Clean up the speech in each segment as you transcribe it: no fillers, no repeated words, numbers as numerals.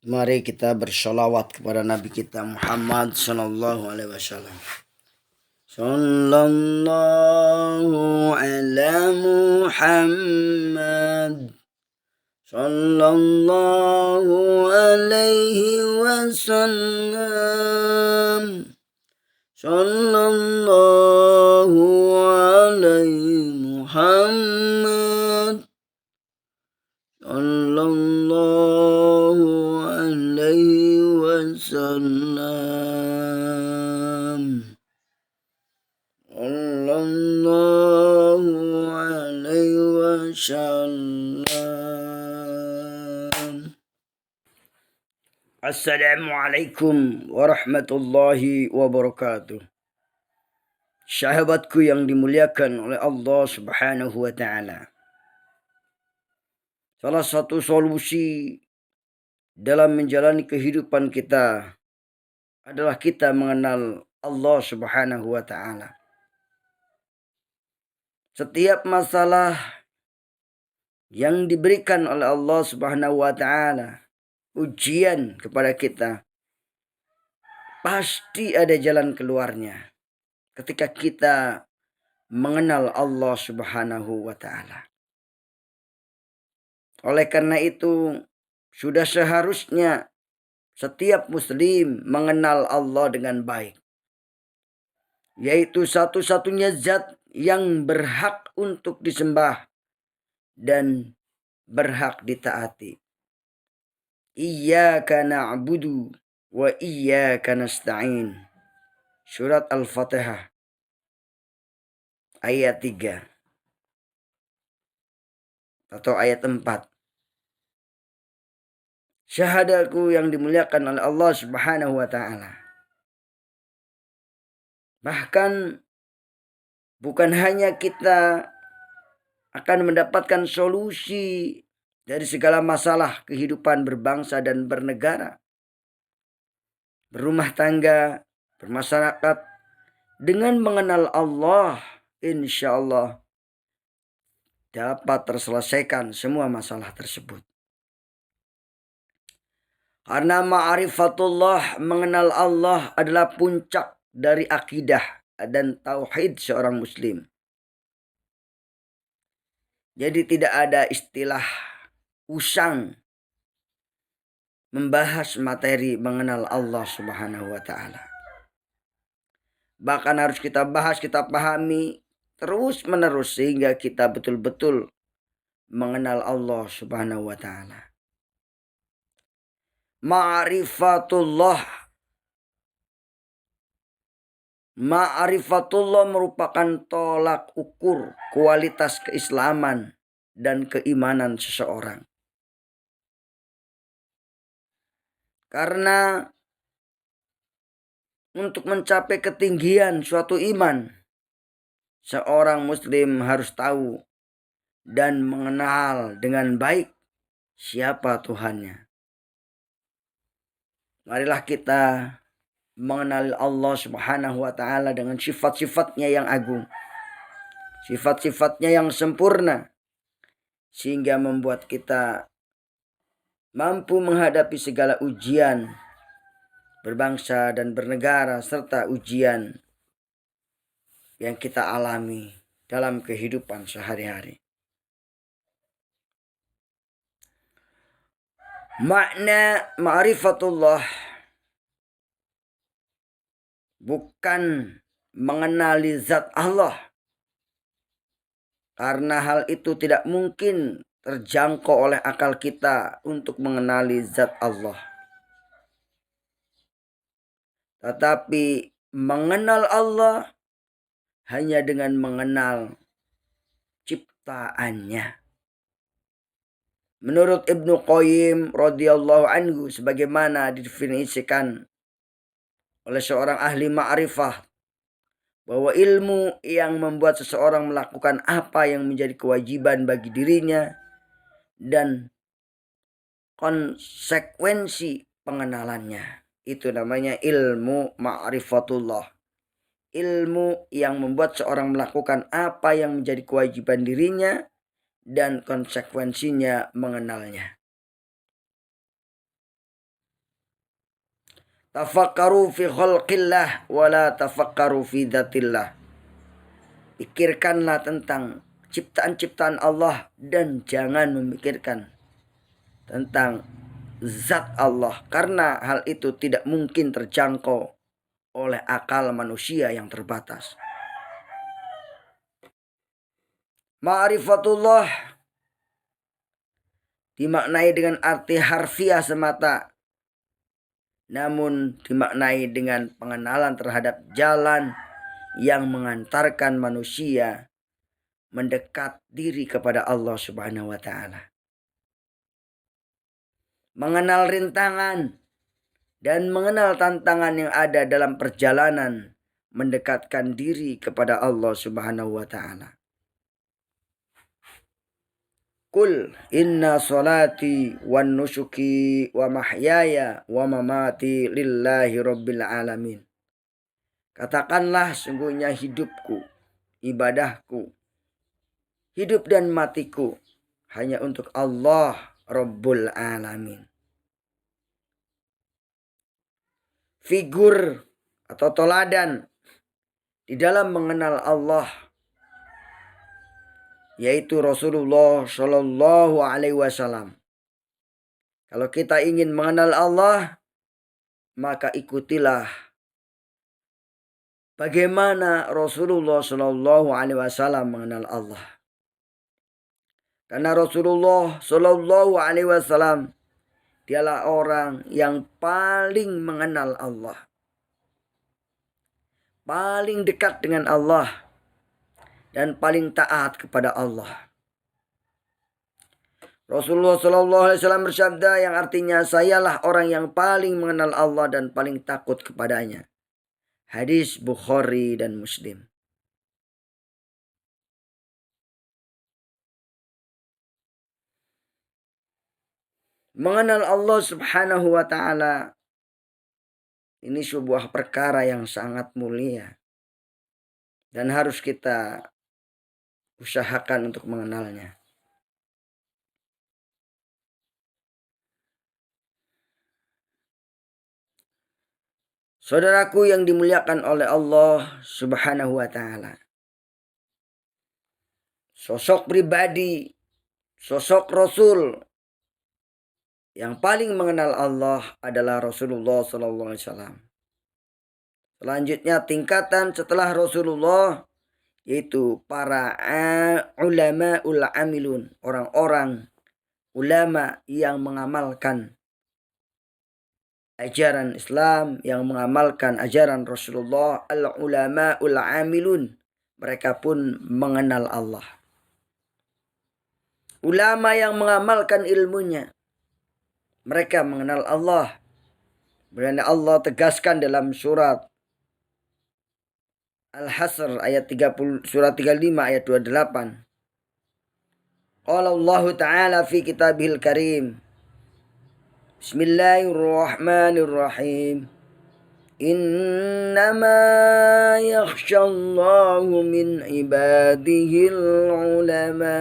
Mari kita bersolawat kepada Nabi kita Muhammad sallallahu alaihi wasallam. Sallallahu ala Muhammad sallallahu alaihi wasallam. Sallallahu alaihi Muhammad sallallahu alaihi wasallam. Sallallahu alaihi wasallam. Assalamualaikum warahmatullahi wabarakatuh. Sahabatku yang dimuliakan oleh Allah Subhanahu wa taala. Salah satu solusi dalam menjalani kehidupan kita adalah kita mengenal Allah Subhanahu wa taala. Setiap masalah yang diberikan oleh Allah Subhanahu wa taala, ujian kepada kita, pasti ada jalan keluarnya ketika kita mengenal Allah Subhanahu wa taala. Oleh karena itu, sudah seharusnya setiap muslim mengenal Allah dengan baik, yaitu satu-satunya zat yang berhak untuk disembah dan berhak ditaati. Iyyaka na'budu wa iyyaka nasta'in. Surat Al-Fatihah ayat 3 atau ayat 4. Syahadaku yang dimuliakan oleh Allah Subhanahu wa taala. Bahkan bukan hanya kita akan mendapatkan solusi dari segala masalah kehidupan berbangsa dan bernegara, berumah tangga, bermasyarakat, dengan mengenal Allah, insya Allah dapat terselesaikan semua masalah tersebut. Karena ma'rifatullah, mengenal Allah adalah puncak dari akidah dan tauhid seorang muslim. Jadi tidak ada istilah usang membahas materi mengenal Allah Subhanahu wa taala. Bahkan harus kita bahas, kita pahami terus menerus sehingga kita betul-betul mengenal Allah Subhanahu wa taala. Ma'rifatullah merupakan tolak ukur kualitas keislaman dan keimanan seseorang. Karena untuk mencapai ketinggian suatu iman, seorang muslim harus tahu dan mengenal dengan baik siapa Tuhannya. Marilah kita mengenal Allah Subhanahu wa taala dengan sifat-sifatnya yang agung, sifat-sifatnya yang sempurna, sehingga membuat kita mampu menghadapi segala ujian berbangsa dan bernegara serta ujian yang kita alami dalam kehidupan sehari-hari. Makna ma'rifatullah bukan mengenali zat Allah, karena hal itu tidak mungkin terjangkau oleh akal kita untuk mengenali zat Allah. Tetapi mengenal Allah hanya dengan mengenal ciptaannya. Menurut Ibnu Qayyim radhiyallahu anhu, sebagaimana didefinisikan oleh seorang ahli ma'rifah, bahwa ilmu yang membuat seseorang melakukan apa yang menjadi kewajiban bagi dirinya dan konsekuensi pengenalannya, itu namanya ilmu ma'rifatullah. Ilmu yang membuat seorang melakukan apa yang menjadi kewajiban dirinya dan konsekuensinya mengenalnya. Tafakkaru fi khalqillah wa la tafakkaru fi dzatillah. Pikirkanlah tentang ciptaan-ciptaan Allah dan jangan memikirkan tentang zat Allah, karena hal itu tidak mungkin terjangkau oleh akal manusia yang terbatas. Ma'rifatullah dimaknai dengan arti harfiah semata, namun dimaknai dengan pengenalan terhadap jalan yang mengantarkan manusia mendekat diri kepada Allah Subhanahu wa taala. Mengenal rintangan dan mengenal tantangan yang ada dalam perjalanan mendekatkan diri kepada Allah Subhanahu wa taala. Qul inna salati wa nusuki wa mahyaya wa mamati lillahi rabbil alamin. Katakanlah, sungguhnya hidupku, ibadahku, hidup dan matiku hanya untuk Allah Rabbul Alamin. Figur atau toladan di dalam mengenal Allah yaitu Rasulullah Shallallahu Alaihi Wasallam. Kalau kita ingin mengenal Allah, maka ikutilah bagaimana Rasulullah Shallallahu Alaihi Wasallam mengenal Allah. Karena Rasulullah Shallallahu Alaihi Wasallam dialah orang yang paling mengenal Allah, paling dekat dengan Allah, dan paling taat kepada Allah. Rasulullah Shallallahu Alaihi Wasallam bersabda yang artinya, sayalah orang yang paling mengenal Allah dan paling takut kepadanya. Hadis Bukhari dan Muslim. Mengenal Allah Subhanahu wa taala ini sebuah perkara yang sangat mulia dan harus kita usahakan untuk mengenalnya. Saudaraku yang dimuliakan oleh Allah Subhanahu wa taala. Sosok pribadi, sosok Rasul yang paling mengenal Allah adalah Rasulullah sallallahu alaihi wasallam. Selanjutnya tingkatan setelah Rasulullah yaitu para ulama amilun, orang-orang ulama yang mengamalkan ajaran Islam, yang mengamalkan ajaran Rasulullah. Al-ulama amilun, mereka pun mengenal Allah. Ulama yang mengamalkan ilmunya, mereka mengenal Allah. Berani Allah tegaskan dalam surat Al-Hasr ayat 30, surat 35 ayat 28. Qala Allah Ta'ala fi kitabihil karim. Bismillahirrahmanirrahim. Innama yakhshallahu min ibadihil ulama.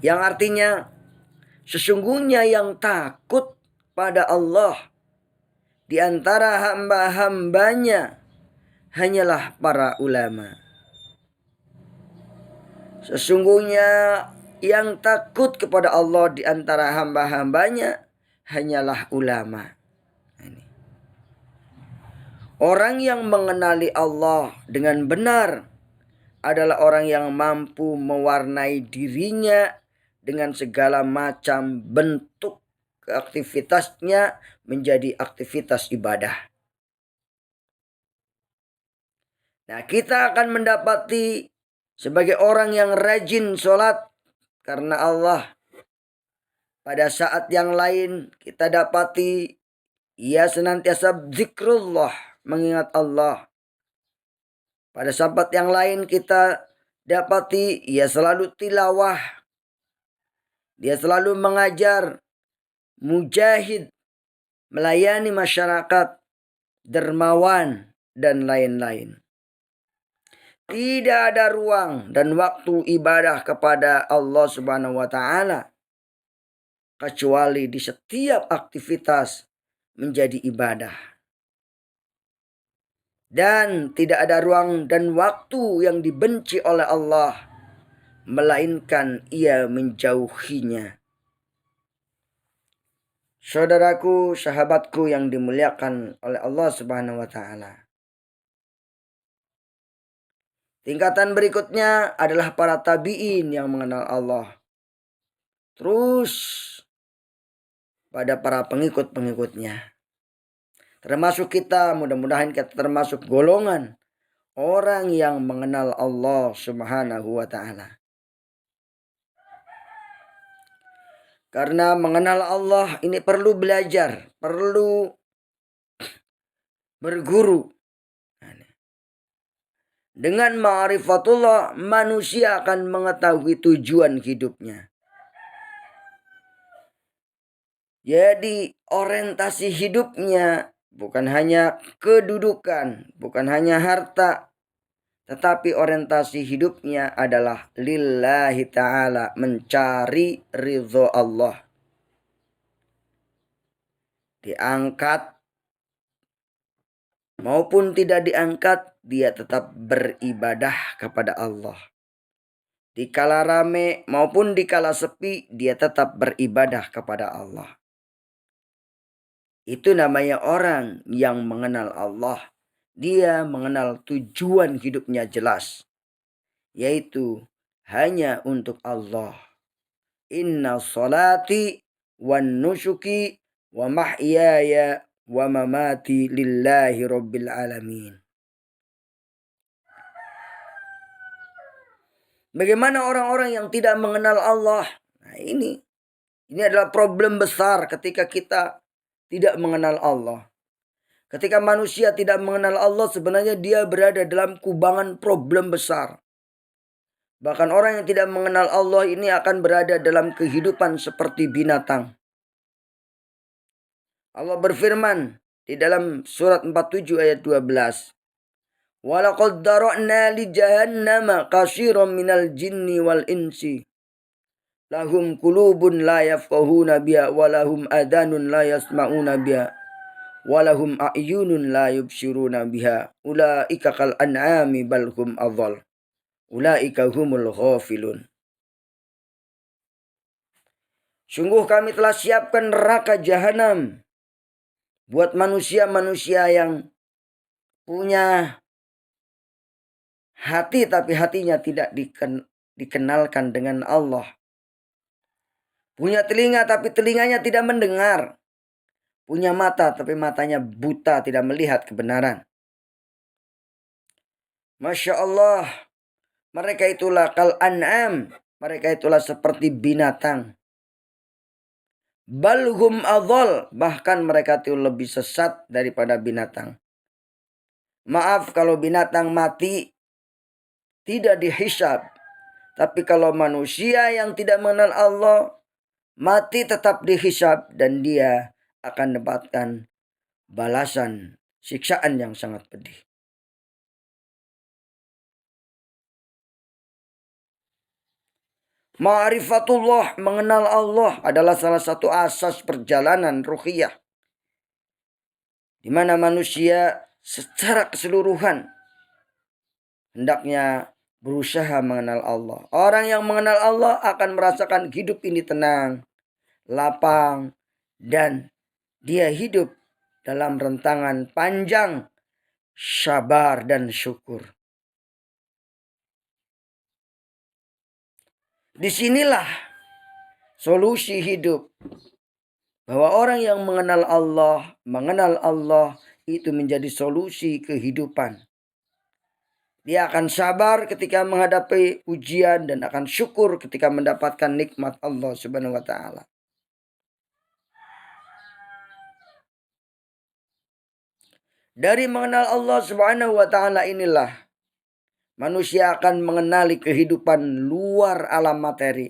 Yang artinya, sesungguhnya yang takut pada Allah di antara hamba-hambanya hanyalah para ulama. Sesungguhnya yang takut kepada Allah di antara hamba-hambanya hanyalah ulama. Orang yang mengenali Allah dengan benar adalah orang yang mampu mewarnai dirinya dengan segala macam bentuk aktivitasnya menjadi aktivitas ibadah. Nah, kita akan mendapati sebagai orang yang rajin sholat karena Allah. Pada saat yang lain kita dapati ia senantiasa zikrullah, mengingat Allah. Pada saat yang lain kita dapati ia selalu tilawah. Dia selalu mengajar, mujahid, melayani masyarakat, dermawan, dan lain-lain. Tidak ada ruang dan waktu ibadah kepada Allah Subhanahu wa taala kecuali di setiap aktivitas menjadi ibadah. Dan tidak ada ruang dan waktu yang dibenci oleh Allah, melainkan ia menjauhinya. Saudaraku, sahabatku yang dimuliakan oleh Allah Subhanahu wa taala. Tingkatan berikutnya adalah para tabi'in yang mengenal Allah. Terus pada para pengikut-pengikutnya. Termasuk kita, mudah-mudahan kita termasuk golongan orang yang mengenal Allah Subhanahu wa taala. Karena mengenal Allah ini perlu belajar, perlu berguru. Dengan ma'rifatullah, manusia akan mengetahui tujuan hidupnya. Jadi orientasi hidupnya bukan hanya kedudukan, bukan hanya harta, tetapi orientasi hidupnya adalah lillahi ta'ala, mencari ridho Allah. Diangkat maupun tidak diangkat, dia tetap beribadah kepada Allah. Dikala rame maupun dikala sepi, dia tetap beribadah kepada Allah. Itu namanya orang yang mengenal Allah. Dia mengenal tujuan hidupnya jelas, yaitu hanya untuk Allah. Inna salati wa nusuki wa mahyaya wa mamati lillahi rabbil alamin. Bagaimana orang-orang yang tidak mengenal Allah? Nah, ini adalah problem besar ketika kita tidak mengenal Allah. Ketika manusia tidak mengenal Allah, sebenarnya dia berada dalam kubangan problem besar. Bahkan orang yang tidak mengenal Allah ini akan berada dalam kehidupan seperti binatang. Allah berfirman di dalam surat 47 ayat 12. Walaqad dara'na li jahannama katsiran minal jinni wal insi. Lahum qulubun la yafqahuna biha wa lahum adanun la yasma'una biha. Walahum a'yunun la yubsiruna biha ulaika kal an'ami bal hum adhal ulaika humul ghafilun. Sungguh kami telah siapkan neraka jahanam buat manusia-manusia yang punya hati tapi hatinya tidak dikenalkan dengan Allah. Punya telinga tapi telinganya tidak mendengar. Punya mata tapi matanya buta, tidak melihat kebenaran. Masya Allah, mereka itulah kal an'am, mereka itulah seperti binatang. Balhum adhal, bahkan mereka itu lebih sesat daripada binatang. Maaf kalau binatang mati tidak dihisab, tapi kalau manusia yang tidak mengenal Allah mati tetap dihisab dan dia akan mendapatkan balasan siksaan yang sangat pedih. Ma'rifatullah, mengenal Allah adalah salah satu asas perjalanan ruhiyah, di mana manusia secara keseluruhan hendaknya berusaha mengenal Allah. Orang yang mengenal Allah akan merasakan hidup ini tenang, lapang, dan dia hidup dalam rentangan panjang, sabar dan syukur. Disinilah solusi hidup. Bahwa orang yang mengenal Allah itu menjadi solusi kehidupan. Dia akan sabar ketika menghadapi ujian dan akan syukur ketika mendapatkan nikmat Allah Subhanahu wa taala. Dari mengenal Allah Subhanahu wa taala inilah manusia akan mengenali kehidupan luar alam materi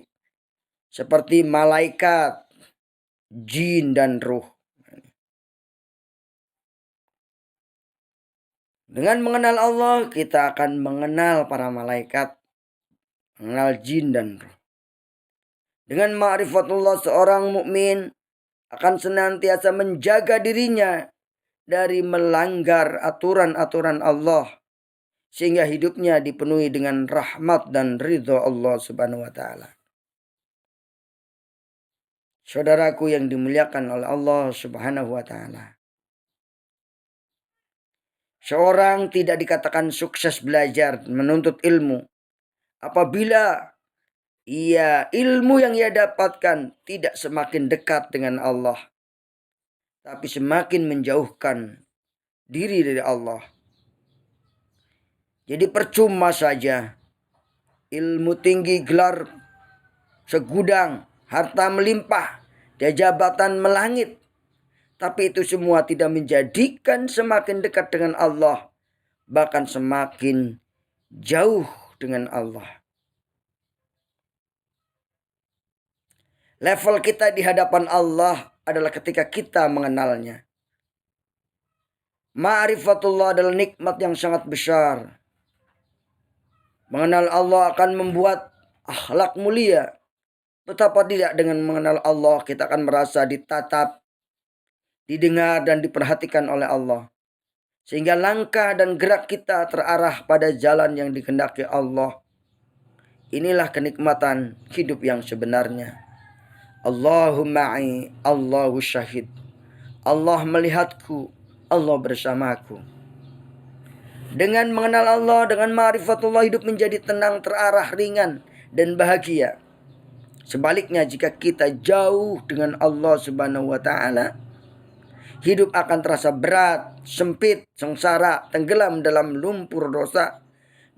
seperti malaikat, jin dan ruh. Dengan mengenal Allah, kita akan mengenal para malaikat, mengenal jin dan ruh. Dengan ma'rifatullah, seorang mukmin akan senantiasa menjaga dirinya dari melanggar aturan-aturan Allah, sehingga hidupnya dipenuhi dengan rahmat dan ridho Allah Subhanahu wa taala. Saudaraku yang dimuliakan oleh Allah Subhanahu wa taala. Seorang tidak dikatakan sukses belajar menuntut ilmu apabila ilmu yang ia dapatkan tidak semakin dekat dengan Allah, tapi semakin menjauhkan diri dari Allah. Jadi percuma saja ilmu tinggi, gelar segudang, harta melimpah, dan jabatan melangit, tapi itu semua tidak menjadikan semakin dekat dengan Allah, bahkan semakin jauh dengan Allah. Level kita di hadapan Allah adalah ketika kita mengenalnya. Ma'rifatullah adalah nikmat yang sangat besar. Mengenal Allah akan membuat akhlak mulia. Betapa tidak dengan mengenal Allah kita akan merasa ditatap, didengar dan diperhatikan oleh Allah. Sehingga langkah dan gerak kita terarah pada jalan yang dikehendaki Allah. Inilah kenikmatan hidup yang sebenarnya. Allahumma Allahu syahid. Allah melihatku, Allah bersamaku. Dengan mengenal Allah, dengan ma'rifatullah, hidup menjadi tenang, terarah, ringan, dan bahagia. Sebaliknya jika kita jauh dengan Allah Subhanahu wa taala, hidup akan terasa berat, sempit, sengsara, tenggelam dalam lumpur dosa,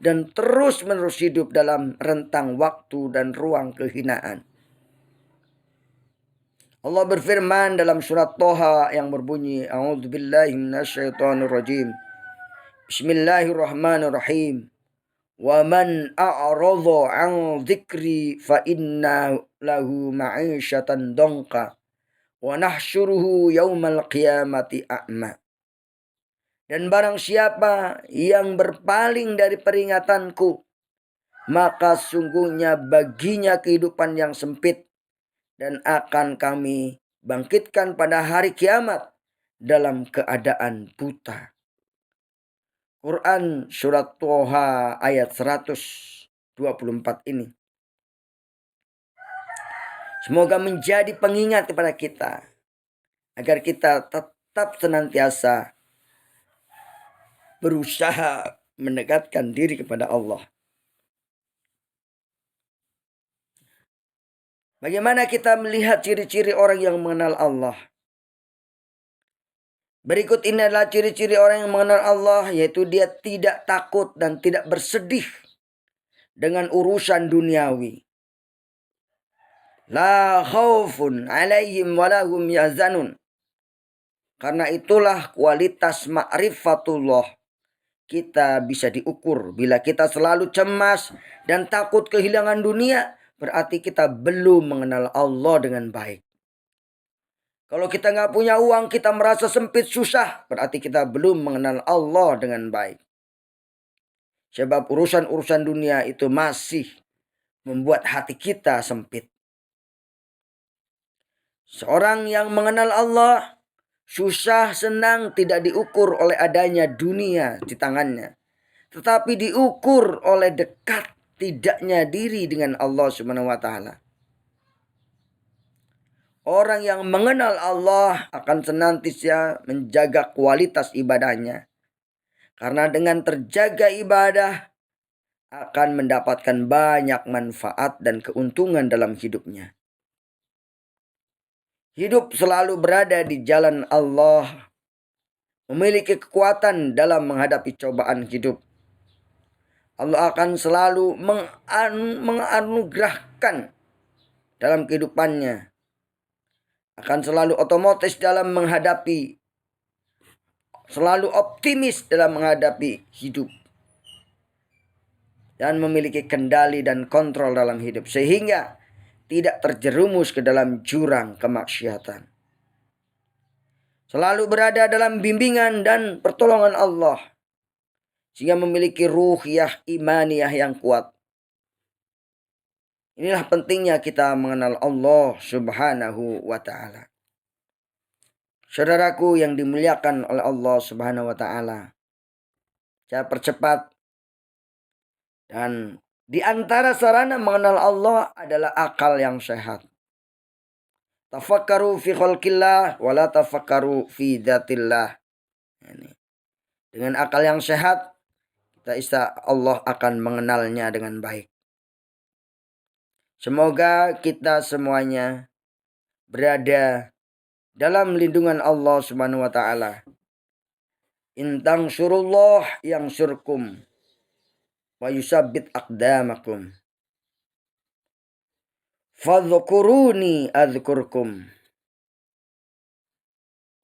dan terus-menerus hidup dalam rentang waktu dan ruang kehinaan. Allah berfirman dalam surat Toha yang berbunyi, A'udzubillahi minasyaitonirrajim. Bismillahirrahmanirrahim. Wa man a'radha 'an dzikri fa inna lahu ma'isyatan dhanka wa nahsyuruhu yaumal qiyamati a'ma. Dan barang siapa yang berpaling dari peringatanku, maka sungguhnya baginya kehidupan yang sempit, dan akan kami bangkitkan pada hari kiamat dalam keadaan buta. Quran surat Toha ayat 124 ini. Semoga menjadi pengingat kepada kita, agar kita tetap senantiasa berusaha mendekatkan diri kepada Allah. Bagaimana kita melihat ciri-ciri orang yang mengenal Allah? Berikut ini adalah ciri-ciri orang yang mengenal Allah, yaitu dia tidak takut dan tidak bersedih dengan urusan duniawi. La khaufun alaihim walahum yahzanun. Karena itulah kualitas ma'rifatullah kita bisa diukur. Bila kita selalu cemas dan takut kehilangan dunia, berarti kita belum mengenal Allah dengan baik. Kalau kita nggak punya uang, kita merasa sempit, susah, berarti kita belum mengenal Allah dengan baik. Sebab urusan-urusan dunia itu masih membuat hati kita sempit. Seorang yang mengenal Allah, susah senang tidak diukur oleh adanya dunia di tangannya, tetapi diukur oleh dekat tidaknya diri dengan Allah Subhanahu wa taala. Orang yang mengenal Allah akan senantiasa menjaga kualitas ibadahnya. Karena dengan terjaga ibadah akan mendapatkan banyak manfaat dan keuntungan dalam hidupnya. Hidup selalu berada di jalan Allah, memiliki kekuatan dalam menghadapi cobaan hidup. Allah akan selalu menganugerahkan dalam kehidupannya. Akan selalu otomatis dalam menghadapi, selalu optimis dalam menghadapi hidup. Dan memiliki kendali dan kontrol dalam hidup. Sehingga tidak terjerumus ke dalam jurang kemaksiatan. Selalu berada dalam bimbingan dan pertolongan Allah. Sehingga memiliki ruhiyah imaniyah yang kuat. Inilah pentingnya kita mengenal Allah Subhanahu wa ta'ala. Saudaraku yang dimuliakan oleh Allah Subhanahu wa taala, saya percepat. Dan di antara sarana mengenal Allah adalah akal yang sehat. Tafakkaru fi khalqillah wa la tafakkaru fi dzatillah. Dengan akal yang sehat, kita Allah akan mengenalnya dengan baik. Semoga kita semuanya berada dalam lindungan Allah Subhanahu wa taala. Intang surullah yang surkum wa yusabbit aqdamakum. Fadhkuruni adzkurkum.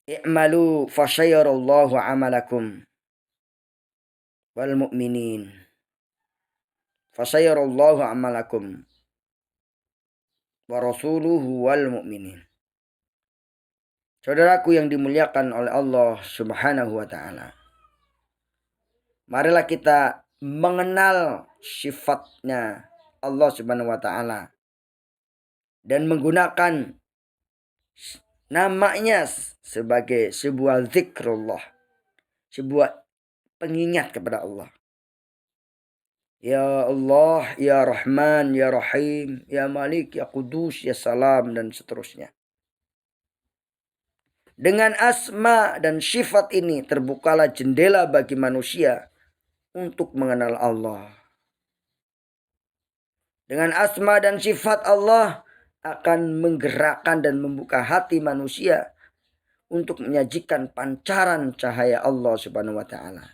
I'malu fasyarallahu amalakum wal mu'minin. Fasyarallahu amalakum wa rasuluhu wal mu'minin. Saudaraku yang dimuliakan oleh Allah Subhanahu wa taala. Marilah kita mengenal sifatnya Allah Subhanahu wa taala dan menggunakan namanya sebagai sebuah zikrullah, sebuah pengingat kepada Allah. Ya Allah, Ya Rahman, Ya Rahim, Ya Malik, Ya Qudus, Ya Salam, dan seterusnya. Dengan asma dan sifat ini terbukalah jendela bagi manusia untuk mengenal Allah. Dengan asma dan sifat Allah akan menggerakkan dan membuka hati manusia untuk menyajikan pancaran cahaya Allah Subhanahu wa taala.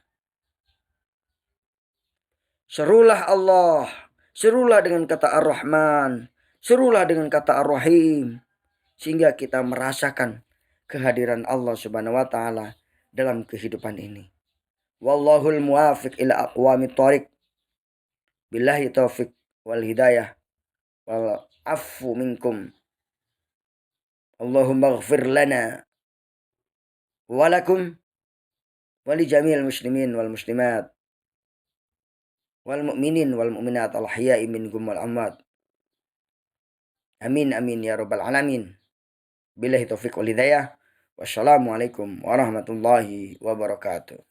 Serulah Allah, serulah dengan kata Ar-Rahman, serulah dengan kata Ar-Rahim, sehingga kita merasakan kehadiran Allah Subhanahu wa taala dalam kehidupan ini. Wallahul muwafiq ila aqwamit thoriq. Billahi taufiq wal hidayah wal afu minkum. Allahumma ighfir lana wa lakum wa li jami'il muslimin wal muslimat wal mu'minin wal mu'minat al ahya'i minkum wal amwat. Amin amin ya rabbal alamin. Billahi taufiq wal hidayah. Wassalamualaikum warahmatullahi wabarakatuh.